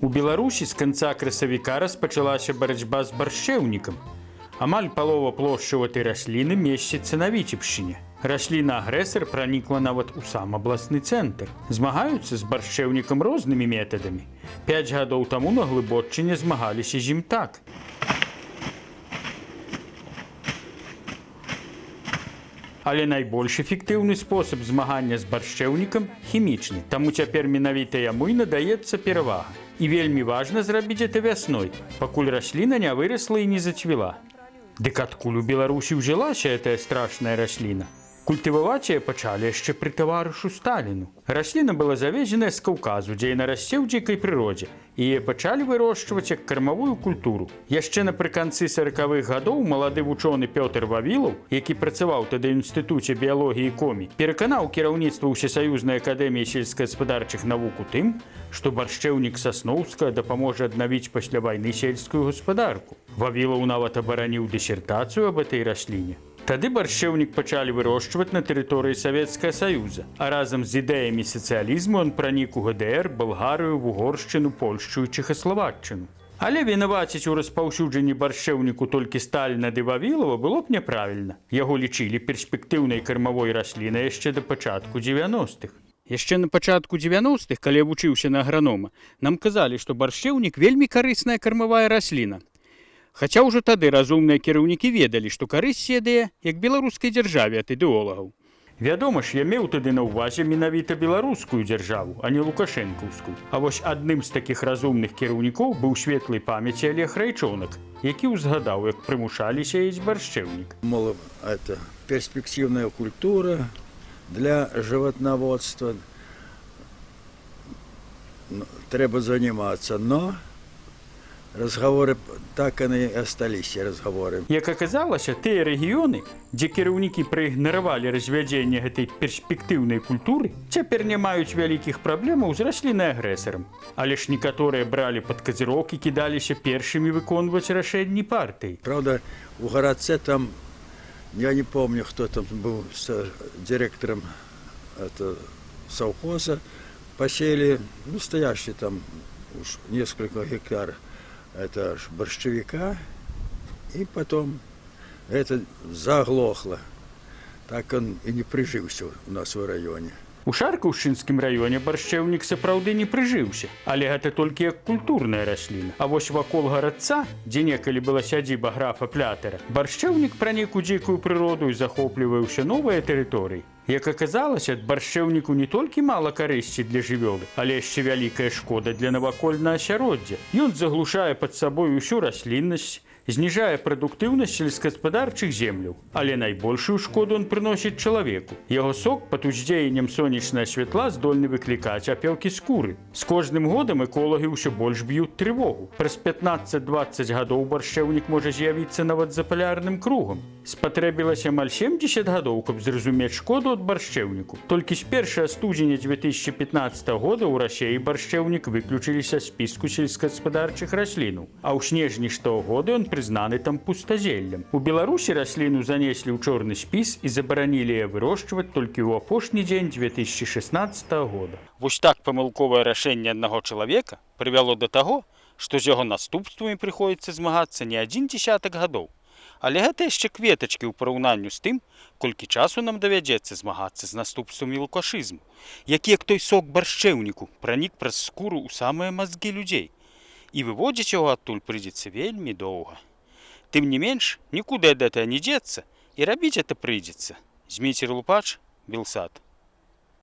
У Беларусі з канца красавіка распачалася барацьба з баршчэўнікам. Амаль палова плошчы гэтай расліны месціцца на Віцебшчыне. Расліна-агрэсар пранікла нават у сам абласны цэнтр. Змагаюцца з баршчэўнікам рознымі метадамі. 5 гадоў таму на Глыбоччыне змагаліся з ім так. Але найбольш эфектыўны спосаб змагання з баршчэўнікам хімічны. Таму цяпер менавіта яму і надаецца перавага. І вельмі важна зрабіць гэта вясной, пакуль расліна не вырасла і не зацвіла. Дык адкуль у Беларусі ўзялася гэтая страшная расліна? Культываваць яе пачалі яшчэ пры таварышу Сталіну. Расліна была завезеная з Каўказу, дзе яна расце ў дзікай прыродзе, і яе пачалі вырошчваць як кармавую культуру. Яшчэ напрыканцы 40-х гадоў малады вучоны Пётр Вавілаў, які працаваў тады ў інстытуце біялогіі КОМІ, пераканаў кіраўніцтва Усесаюзнай акадэміі сельскагаспадарчых навук у тым, што баршчэўнік Сасноўскага дапаможа аднавіць пасля вайны сельскую гаспадарку. Вавілаў нават абараніў дысертацыю аб этой расліне. Тады баршчэўнік пачалі вырошчваць на тэрыторыі Савецкага Саюза, а разам з ідэямі сацыялізму ён пранік у ГДР, Балгарыю, Вугоршчыну, Польшчу і Чэхаславакчыну. Але вінаваціць у распаўсюджанні баршчэўніку толькі Сталіна ды Вавілава было б няправільна. Яго лічылі перспектыўнай кармавой раслінай яшчэ да пачатку 90-х. Яшчэ на пачатку 90-х, калі я вучыўся на агранома, нам казалі, што баршчэўнік вельмі карысная кармавая расліна. Хаця ўжо тады разумныя кіраўнікі ведалі, што карысць седае як беларускай дзяржаве ад ідэолагаў. Вядома ж, я меў тады на ўвазе менавіта беларускую дзяржаву, а не лукашэнкаўскую. А вось адным з такіх разумных кіраўнікоў быў светлай памяці Олег Райчонак, які ўзгадаў, як прымушалі сеяць баршчэўнік. Мол, это перспективная культура для животноводства. Треба заниматься, но разговоры так и остались, разговоры. Як аказалася, тыя рэгіёны, дзе кіраўнікі праігнаравалі развядзенне гэтай перспектыўнай культуры, цяпер не маюць вялікіх праблемаў з раслінай-агрэсарам. Але ж некаторыя бралі пад казірок і кідаліся першымі выконваць рашэнні партыі. Правда, у городце там, я не помню, кто там был директором совхоза, посеяли настоящий там уж несколько гектаров. Это ж борщевика, и потом это заглохло. Так он и не прижился у нас в районе. У Шаркаўшчынскім раёне баршчэўнік сапраўды не прыжыўся, але гэта толькі як культурная расліна. А вось вакол гарадца, дзе некалі была сядзіба графа Плятера, баршчэўнік пранік у дзікую прыроду і захоплівае ўсе новыя тэрыторыі. Як аказалася, ад баршчэўніку не толькі мала карысці для жывёлы, але яшчэ вялікая шкода для навакольнага асяроддзя. Ён заглушае пад сабой усю расліннасць, зніжае прадуктыўнасць сельскагаспадарчых земляў, але найбольшую шкоду ён прыносіць чалавеку. Яго сок пад уздзеяннем сонечнага святла здольны выклікаць апёкі скуры. З кожным годам эколагі ўсё больш б'юць трывогу. Праз 15-20 гадоў баршчэўнік можа з'явіцца нават за палярным кругам. Спатрэбілася амаль 70 гадоў, каб зразумець шкоду ад баршчэўніку. Толькі з 1 студзеня 2015 года ў Расіі баршчэўнік выключылі са спіску сельскагаспадарчых раслінаў, а ў снежні штого года ён прызнаны там пустазеллем. У Беларусі расліну занеслі ў чорны спіс і забаранілі яе вырошчваць толькі ў апошні дзень 2016 года. Вось так памылковае рашэнне аднаго чалавека прывяло да таго, што з яго наступствамі прыходзіцца змагацца не адзін дзесятак гадоў. Але гэта яшчэ кветачкі ў параўнанню з тым, колькі часу нам давядзецца змагацца з наступствамі лукашызму, які як той сок баршчэўніку пранік праз скуру ў самыя мазгі людзей. І выводзіць яго адтуль прыйдзецца вельмі доўга. Тым не менш, нікуды ад гэтага не дзецца, і рабіць гэта прыйдзецца. Зміцер Лупач, Белсат.